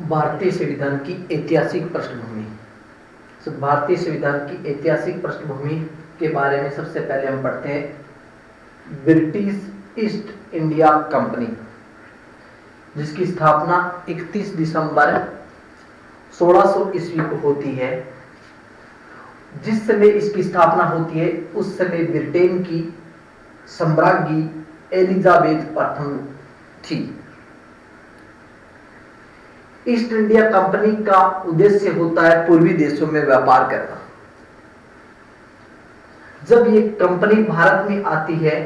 भारतीय संविधान की ऐतिहासिक पृष्ठभूमि। भारतीय संविधान की ऐतिहासिक पृष्ठभूमि के बारे में सबसे पहले हम पढ़ते हैं ब्रिटिश ईस्ट इंडिया कंपनी, जिसकी स्थापना 31 दिसंबर 1600 ईस्वी को होती है। जिस समय इसकी स्थापना होती है उस समय ब्रिटेन की सम्राज्ञी एलिजाबेथ प्रथम थी। ईस्ट इंडिया कंपनी का उद्देश्य होता है पूर्वी देशों में व्यापार करना। जब ये कंपनी भारत में आती है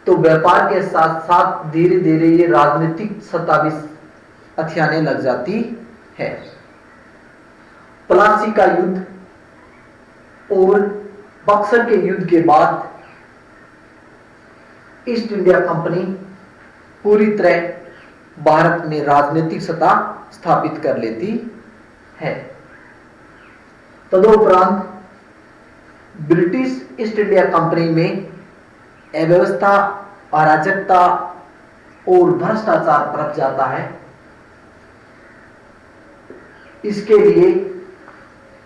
तो व्यापार के साथ साथ धीरे धीरे ये राजनीतिक सत्ता भी हथियाने लग जाती है। प्लासी का युद्ध और बक्सर के युद्ध के बाद ईस्ट इंडिया कंपनी पूरी तरह भारत में राजनीतिक सत्ता स्थापित कर लेती है। तदुपरांत ब्रिटिश ईस्ट इंडिया कंपनी में अव्यवस्था, अराजकता और भ्रष्टाचार बरत जाता है। इसके लिए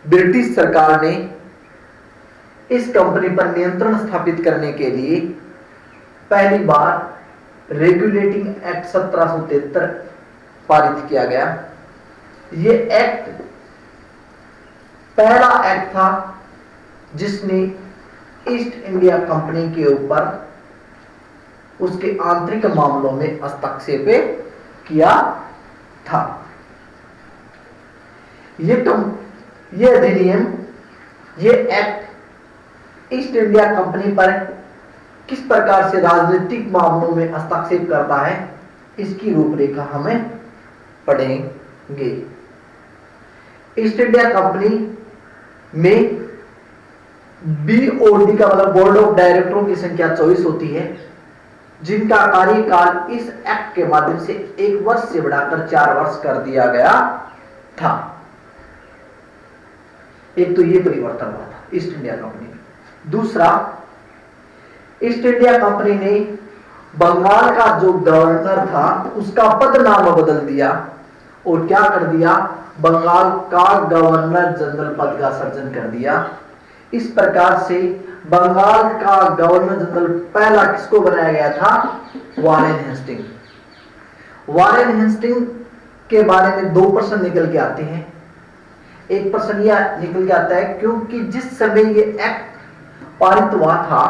ब्रिटिश सरकार ने इस कंपनी पर नियंत्रण स्थापित करने के लिए पहली बार रेगुलेटिंग एक्ट 1773 पारित किया गया। यह एक्ट पहला एक्ट था जिसने ईस्ट इंडिया कंपनी के ऊपर उसके आंतरिक मामलों में हस्तक्षेप किया था। यह अधिनियम, यह एक्ट ईस्ट इंडिया कंपनी पर किस प्रकार से राजनीतिक मामलों में हस्तक्षेप करता है, इसकी रूपरेखा हमें पढ़ेंगे। ईस्ट इंडिया कंपनी में BOD का मतलब बोर्ड ऑफ डायरेक्टरों की संख्या 24 होती है, जिनका कार्यकाल इस एक्ट के माध्यम से 1 वर्ष से बढ़ाकर 4 वर्ष कर दिया गया था। एक तो ये परिवर्तन हुआ था ईस्ट इंडिया कंपनी में। दूसरा, ईस्ट इंडिया कंपनी ने बंगाल का जो गवर्नर था उसका पद नाम बदल दिया और क्या कर दिया, बंगाल का गवर्नर जनरल पद का सृजन कर दिया। इस प्रकार से बंगाल का गवर्नर जनरल पहला किसको बनाया गया था, वारेन हेस्टिंग। वारेन हेस्टिंग के बारे में 2 प्रश्न निकल के आते हैं। एक प्रश्न यह निकल के आता है क्योंकि जिस समय ये एक्ट पारित हुआ था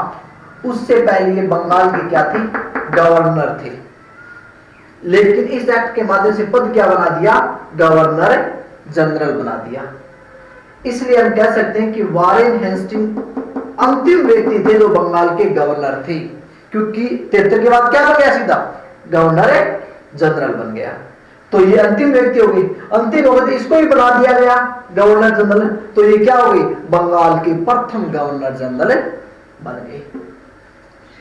उससे पहले ये बंगाल के क्या थे, गवर्नर थे, लेकिन इस एक्ट के माध्यम से पद क्या बना दिया, गवर्नर जनरल बना दिया। इसलिए हम कह सकते हैं कि वारेन हेस्टिंग अंतिम व्यक्ति थे जो बंगाल के गवर्नर थे, क्योंकि 73 के बाद क्या बन गया, सीधा गवर्नर जनरल बन गया। तो ये अंतिम व्यक्ति हो गई। अंतिम हो गई, इसको भी बना दिया गया गवर्नर जनरल, तो ये क्या हो गई, बंगाल के प्रथम गवर्नर जनरल बन गए।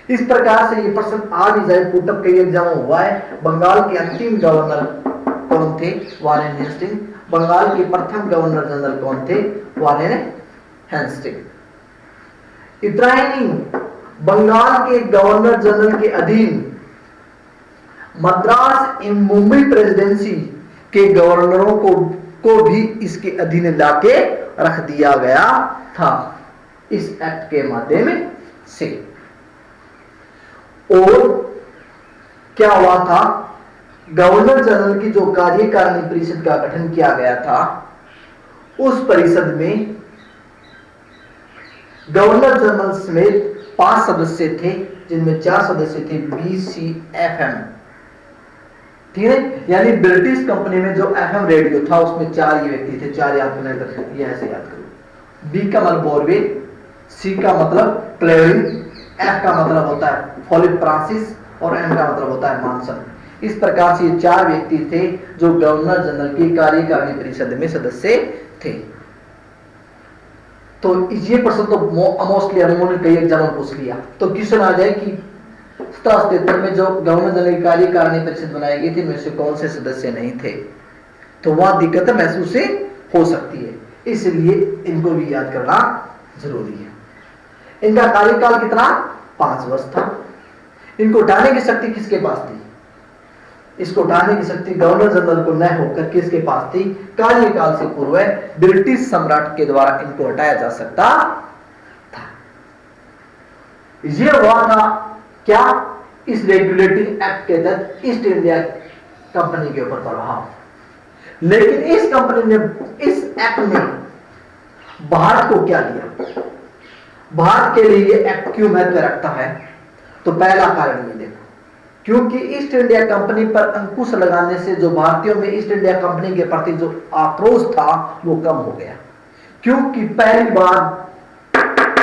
इस प्रकार से ये प्रश्न आ भी जाए, पुटअप कई एग्जाम हुआ है। बंगाल के अंतिम गवर्नर कौन थे, वारेन हेस्टिंग। बंगाल के प्रथम गवर्नर जनरल कौन थे, वारेन हेस्टिंग। इतना ही नहीं, बंगाल के गवर्नर जनरल के अधीन मद्रास एवं मुंबई प्रेसिडेंसी के गवर्नरों को भी इसके अधीन लाके रख दिया गया था इस एक्ट के माध्यम से। और क्या हुआ था, गवर्नर जनरल की जो कार्यकारिणी परिषद का गठन किया गया था, उस परिषद में गवर्नर जनरल समेत 5 सदस्य थे, जिनमें 4 सदस्य थे BCFM, ठीक है। यानी ब्रिटिश कंपनी में जो FM रेडियो था उसमें 4 ये व्यक्ति थे। 4 याद करना, ये ऐसे याद करो। B का मतलब बोरवेल, C का मतलब क्लेरिंग, F का मतलब होता है फिलिप फ्रांसिस और M का मतलब होता है मॉनसन। इस प्रकार से ये 4 व्यक्ति थे जो गवर्नर जनरल की कार्यकारिणी परिषद में सदस्य थे। तो ये प्रश्न तो मोस्टली उन्होंने कई एग्जाम में पूछ लिया। तो क्वेश्चन आ जाए कि 1773 में जो गवर्नर जनरल की कार्यकारिणी परिषद बनाई गई थी उनमें से कौन से सदस्य नहीं थे, तो वहां दिक्कत महसूस हो सकती है, इसलिए इनको भी याद करना जरूरी है। इनका कार्यकाल कितना, 5 वर्ष था। इनको उठाने की शक्ति किसके पास थी, इसको उठाने की शक्ति गवर्नर जनरल को न होकर किसके पास थी? कार्यकाल से पूर्व ब्रिटिश सम्राट के द्वारा इनको हटाया जा सकता था। यह हुआ था क्या? इस रेगुलेटिंग एक्ट के तहत ईस्ट इंडिया कंपनी के ऊपर प्रभाव। लेकिन इस कंपनी ने, इस एक्ट ने भारत को क्या दिया? भारत के लिए ये एक्ट क्यों महत्व रखता है? तो पहला कारण ये देखो, क्योंकि ईस्ट इंडिया कंपनी पर अंकुश लगाने से जो भारतीयों में ईस्ट इंडिया कंपनी के प्रति जो आक्रोश था वो कम हो गया। क्योंकि पहली बार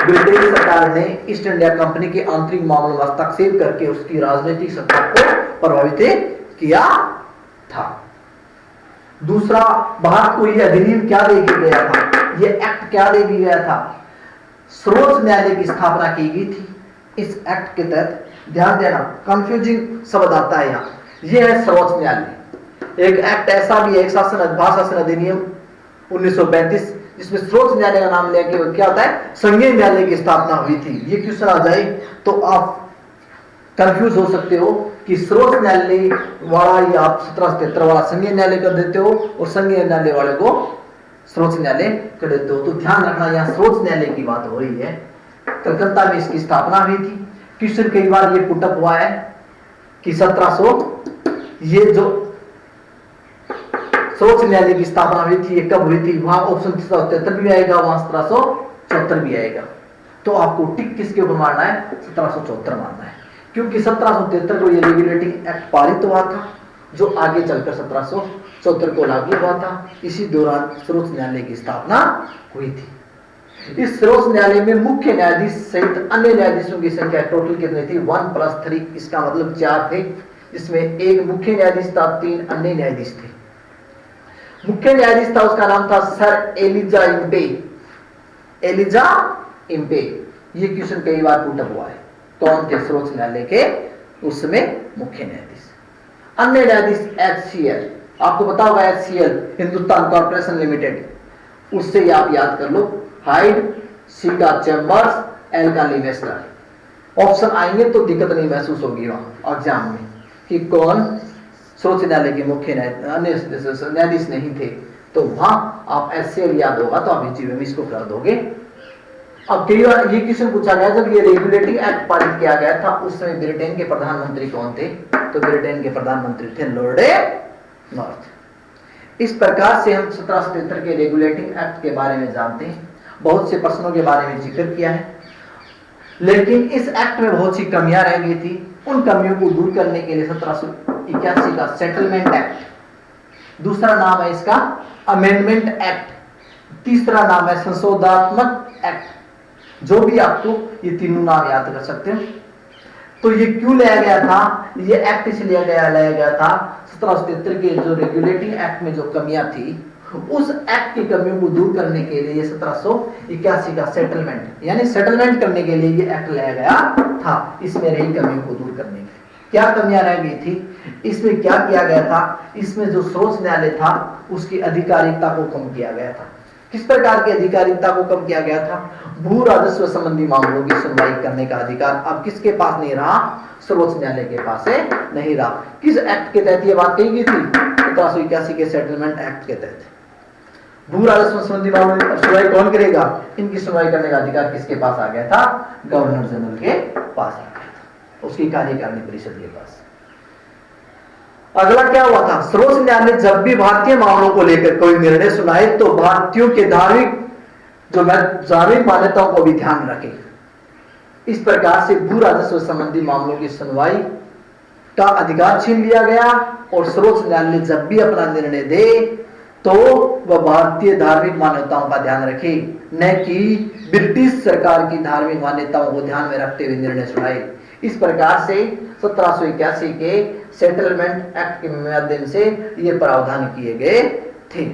ब्रिटिश सरकार ने ईस्ट इंडिया कंपनी के आंतरिक मामलों में हस्तक्षेप करके उसकी राजनीतिक सत्ता को प्रभावित किया था। दूसरा, भारत को यह अधिनियम क्या दे दिया गया था? यह एक्ट क्या दे दिया गया था? सर्वोच्च न्यायालय की स्थापना की गई थी। इस एक्ट के तहत ध्यान देना, कंफ्यूजिंग शब्द आता है यहाँ, यह है सर्वोच्च न्यायालय। एक एक्ट ऐसा भी है, एक शासन अधिनियम 1935, जिसमें सर्वोच्च न्यायालय का नाम लेके क्या होता है? संघीय न्यायालय की स्थापना हुई थी। ये क्वेश्चन आ जाए तो आप कंफ्यूज हो सकते हो कि सर्वोच्च न्यायालय वाला या आप 1773 वाला संघीय न्यायालय कर देते हो और संघीय न्यायालय वाले को सर्वोच्च न्यायालय कर देते हो। तो ध्यान रखना, यहाँ सर्वोच्च न्यायालय की बात हो रही है। कलकत्ता में इसकी स्थापना हुई थी। क्वेश्चन कई बार ये पुटअप हुआ है कि 1700, ये जो सर्वोच्च न्यायालय की स्थापना हुई थी ये कब हुई थी? वहां ऑप्शन 1773 भी आएगा, वहां 1774 भी आएगा। तो आपको टिक किसके ऊपर मारना है? 1774 मारना है, क्योंकि 1773 को ये रेगुलेटिंग एक्ट पारित हुआ था, जो आगे चलकर 1774 को लागू हुआ था। इसी दौरान सर्वोच्च न्यायालय की स्थापना हुई थी। इस सर्वोच्च न्यायालय में मुख्य न्यायाधीश सहित अन्य न्यायाधीशों की संख्या टोटल कितनी थी? 1+3, इसका मतलब 4 थे। इसमें एक मुख्य न्यायाधीश था, 3 अन्य न्यायाधीश थे। मुख्य न्यायाधीश था, उसका नाम था sir Elijah Impey. Elijah Impey, ये क्वेश्चन कई बार पुटअप हुआ है। कौन थे सर्वोच्च न्यायालय के उस समय मुख्य न्यायाधीश? अन्य न्यायाधीश HCL, आपको पता होगा HCL हिंदुस्तान कॉर्पोरेशन लिमिटेड, उससे आप याद कर लो, हाइड, सी का चैम्बर्स, एल का लिवेस्टर। ऑप्शन आएंगे तो दिक्कत नहीं महसूस होगी वहां एग्जाम में कि कौन सर्वोच्च न्यायालय के मुख्य न्यायाधीश नहीं थे। तो वहां आप HCL याद होगा तो आप इसी में इसको कर दोगे। अब कई बार ये क्वेश्चन पूछा गया, जब ये रेगुलेटिंग एक्ट पारित किया गया था उस समय ब्रिटेन के प्रधानमंत्री कौन थे? तो ब्रिटेन के प्रधानमंत्री थे लॉर्ड नॉर्थ। इस प्रकार से हम 1773 के रेगुलेटिंग एक्ट के बारे में जानते हैं। बहुत से प्रश्नों के बारे में जिक्र किया है, लेकिन इस एक्ट में बहुत सी कमियां रह गई थी। उन कमियों को दूर करने के लिए 1781 का सेटलमेंट एक्ट, दूसरा नाम है इसका अमेंडमेंट एक्ट, तीसरा नाम है संशोधनात्मक एक्ट। जो भी आपको ये तीनों नाम याद कर सकते हो। तो ये क्यों लाया गया था? ये एक्ट इसलिए लाया गया था 1773 के जो रेगुलेटिंग एक्ट में जो कमियां थी, उस एक्ट की कमियों को दूर करने के लिए 1781 का सेटलमेंट, यानी सेटलमेंट करने के लिए ये एक्ट लाया गया था। इसमें रही कमियों को दूर करने के क्या कमियां रह गई थी? इसमें क्या किया गया था? इसमें जो सर्वोच्च न्यायालय था उसकी अधिकारिता को कम किया गया था। किस प्रकार की अधिकारिता को कम किया गया था? भू राजस्व संबंधी मामलों की सुनवाई करने का अधिकार अब किसके पास नहीं रहा? सर्वोच्च न्यायालय के पास नहीं रहा। किस एक्ट के तहत यह बात कही गई थी? 1781 के सेटलमेंट एक्ट के तहत। भू राजस्व संबंधी मामलों की सुनवाई कौन करेगा? इनकी सुनवाई करने का अधिकार किसके पास आ गया था? गवर्नर जनरल के पास आ गया था, उसकी कार्यकारिणी परिषद के पास। अगला क्या हुआ था? सर्वोच्च न्यायालय जब भी भारतीय मामलों को लेकर कोई निर्णय सुनाए तो भारतीयों के धार्मिक मान्यताओं को भी ध्यान रखे। इस प्रकार से भू राजस्व संबंधी मामलों की सुनवाई का अधिकार छीन लिया गया और सर्वोच्च न्यायालय जब भी अपना निर्णय दे तो वह भारतीय धार्मिक मान्यताओं का ध्यान रखे, न कि ब्रिटिश सरकार की धार्मिक मान्यताओं को ध्यान में रखते हुए निर्णय सुनाए। इस प्रकार से 1781 के सेटलमेंट एक्ट के माध्यम से ये प्रावधान किए गए थे।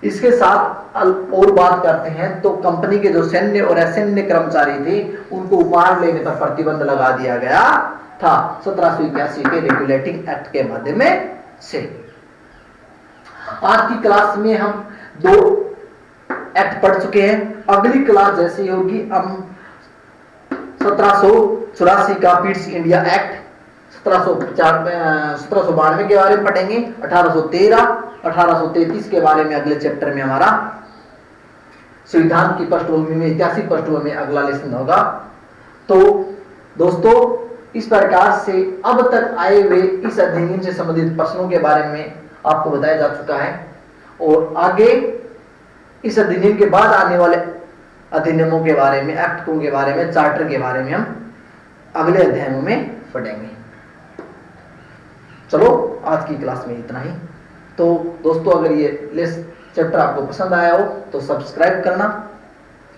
इसके साथ और बात करते हैं तो कंपनी के जो सैन्य और असैन्य कर्मचारी थे उनको उपहार लेने पर प्रतिबंध लगा दिया गया था 1781 के रेगुलेटिंग एक्ट के माध्यम से। आज की क्लास में हम 2 एक्ट पढ़ चुके हैं। अगली क्लास जैसी होगी हम 1784 का पिट्स इंडिया एक्ट, 1792 के बारे में पढ़ेंगे, 1813, 1833 के बारे में अगले चैप्टर में हमारा संविधान की पृष्ठभूमि में, ऐतिहासिक पृष्ठभूमि में अगला लेसन होगा। तो दोस्तों इस प्रकार से अब तक आए हुए इस अधिनियम से संबंधित प्रश्नों के बारे में आपको बताया जा चुका है, और आगे इस अधिनियम के बाद आने वाले अधिनियमों के बारे में, एक्टों के बारे में, चार्टर के बारे में हम अगले अध्यायों में पढ़ेंगे। चलो आज की क्लास में इतना ही। तो दोस्तों अगर ये चैप्टर आपको पसंद आया हो तो सब्सक्राइब करना,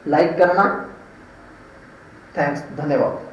लाइक करना। थैंक्स, धन्यवाद।